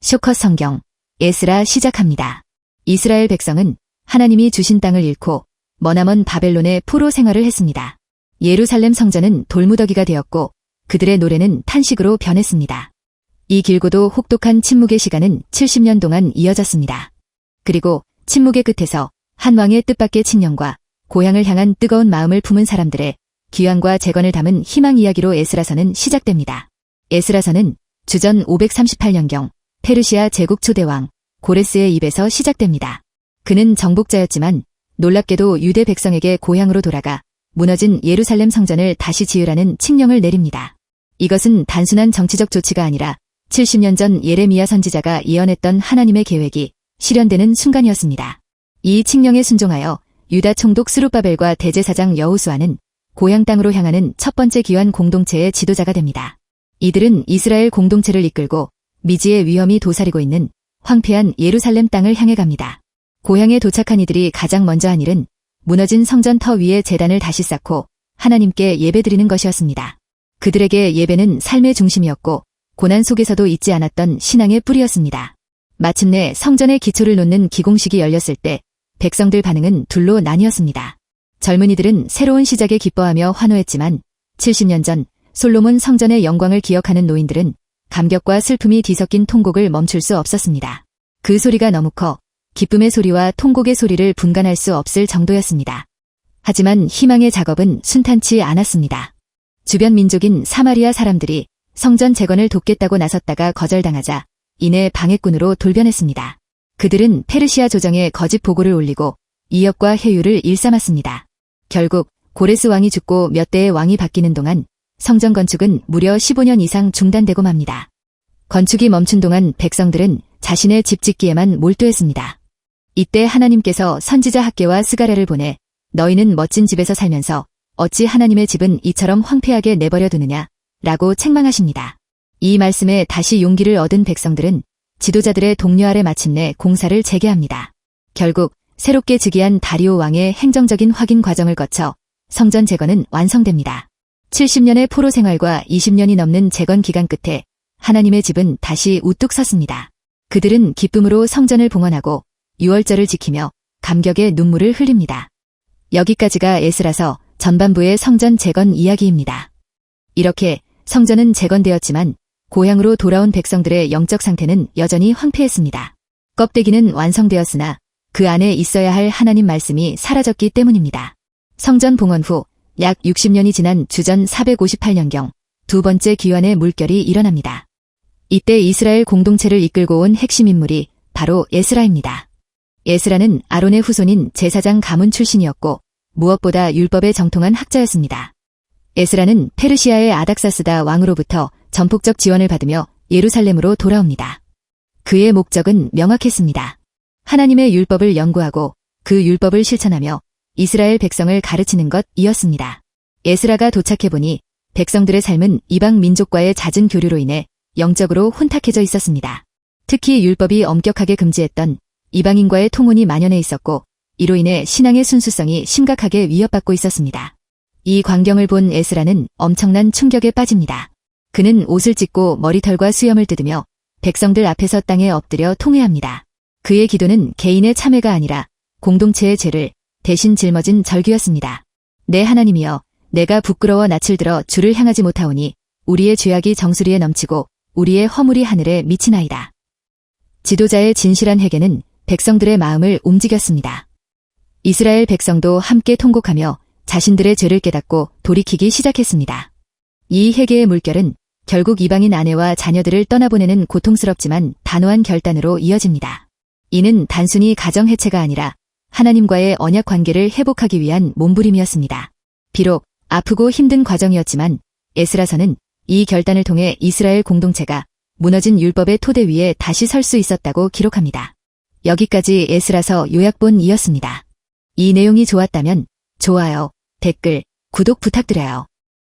쇼컷 성경, 에스라 시작합니다. 이스라엘 백성은 하나님이 주신 땅을 잃고 머나먼 바벨론의 포로 생활을 했습니다. 예루살렘 성전은 돌무더기가 되었고 그들의 노래는 탄식으로 변했습니다. 이 길고도 혹독한 침묵의 시간은 70년 동안 이어졌습니다. 그리고 침묵의 끝에서 한 왕의 뜻밖의 칙령과 고향을 향한 뜨거운 마음을 품은 사람들의 귀환과 재건을 담은 희망 이야기로 에스라서는 시작됩니다. 에스라서는 주전 538년경 페르시아 제국 초대왕 고레스의 입에서 시작됩니다. 그는 정복자였지만 놀랍게도 유대 백성에게 고향으로 돌아가 무너진 예루살렘 성전을 다시 지으라는 칙령을 내립니다. 이것은 단순한 정치적 조치가 아니라 70년 전 예레미야 선지자가 예언했던 하나님의 계획이 실현되는 순간이었습니다. 이 칙령에 순종하여 유다 총독 스룹바벨과 대제사장 여호수아는 고향 땅으로 향하는 첫 번째 귀환 공동체의 지도자가 됩니다. 이들은 이스라엘 공동체를 이끌고 미지의 위험이 도사리고 있는 황폐한 예루살렘 땅을 향해 갑니다. 고향에 도착한 이들이 가장 먼저 한 일은 무너진 성전 터 위에 제단을 다시 쌓고 하나님께 예배드리는 것이었습니다. 그들에게 예배는 삶의 중심이었고 고난 속에서도 잊지 않았던 신앙의 뿌리였습니다. 마침내 성전의 기초를 놓는 기공식이 열렸을 때 백성들 반응은 둘로 나뉘었습니다. 젊은이들은 새로운 시작에 기뻐하며 환호했지만 70년 전 솔로몬 성전의 영광을 기억하는 노인들은 감격과 슬픔이 뒤섞인 통곡을 멈출 수 없었습니다. 그 소리가 너무 커 기쁨의 소리와 통곡의 소리를 분간할 수 없을 정도였습니다. 하지만 희망의 작업은 순탄치 않았습니다. 주변 민족인 사마리아 사람들이 성전 재건을 돕겠다고 나섰다가 거절당하자 이내 방해꾼으로 돌변했습니다. 그들은 페르시아 조정에 거짓 보고를 올리고 이역과 해유를 일삼았습니다. 결국 고레스 왕이 죽고 몇 대의 왕이 바뀌는 동안 성전 건축은 무려 15년 이상 중단되고 맙니다. 건축이 멈춘 동안 백성들은 자신의 집 짓기에만 몰두했습니다. 이때 하나님께서 선지자 학개와 스가랴를 보내 너희는 멋진 집에서 살면서 어찌 하나님의 집은 이처럼 황폐하게 내버려 두느냐 라고 책망하십니다. 이 말씀에 다시 용기를 얻은 백성들은 지도자들의 독려 아래 마침내 공사를 재개합니다. 결국 새롭게 즉위한 다리오 왕의 행정적인 확인 과정을 거쳐 성전 재건은 완성됩니다. 70년의 포로 생활과 20년이 넘는 재건 기간 끝에 하나님의 집은 다시 우뚝 섰습니다. 그들은 기쁨으로 성전을 봉헌하고 유월절을 지키며 감격의 눈물을 흘립니다. 여기까지가 에스라서 전반부의 성전 재건 이야기입니다. 이렇게 성전은 재건되었지만 고향으로 돌아온 백성들의 영적 상태는 여전히 황폐했습니다. 껍데기는 완성되었으나 그 안에 있어야 할 하나님 말씀이 사라졌기 때문입니다. 성전 봉헌 후 약 60년이 지난 주전 458년경 두 번째 귀환의 물결이 일어납니다. 이때 이스라엘 공동체를 이끌고 온 핵심 인물이 바로 에스라입니다. 에스라는 아론의 후손인 제사장 가문 출신이었고 무엇보다 율법에 정통한 학자였습니다. 에스라는 페르시아의 아닥사스다 왕으로부터 전폭적 지원을 받으며 예루살렘으로 돌아옵니다. 그의 목적은 명확했습니다. 하나님의 율법을 연구하고 그 율법을 실천하며 이스라엘 백성을 가르치는 것이었습니다. 에스라가 도착해보니 백성들의 삶은 이방 민족과의 잦은 교류로 인해 영적으로 혼탁해져 있었습니다. 특히 율법이 엄격하게 금지했던 이방인과의 통혼이 만연해 있었고 이로 인해 신앙의 순수성이 심각하게 위협받고 있었습니다. 이 광경을 본 에스라는 엄청난 충격에 빠집니다. 그는 옷을 찢고 머리털과 수염을 뜯으며 백성들 앞에서 땅에 엎드려 통회합니다. 그의 기도는 개인의 참회가 아니라 공동체의 죄를 대신 짊어진 절규였습니다. 내 하나님이여, 내가 부끄러워 낯을 들어 주를 향하지 못하오니 우리의 죄악이 정수리에 넘치고 우리의 허물이 하늘에 미치나이다. 지도자의 진실한 회개는 백성들의 마음을 움직였습니다. 이스라엘 백성도 함께 통곡하며 자신들의 죄를 깨닫고 돌이키기 시작했습니다. 이 회개의 물결은 결국 이방인 아내와 자녀들을 떠나보내는 고통스럽지만 단호한 결단으로 이어집니다. 이는 단순히 가정 해체가 아니라 하나님과의 언약 관계를 회복하기 위한 몸부림이었습니다. 비록 아프고 힘든 과정이었지만 에스라서는 이 결단을 통해 이스라엘 공동체가 무너진 율법의 토대 위에 다시 설 수 있었다고 기록합니다. 여기까지 에스라서 요약본이었습니다. 이 내용이 좋았다면 좋아요, 댓글, 구독 부탁드려요.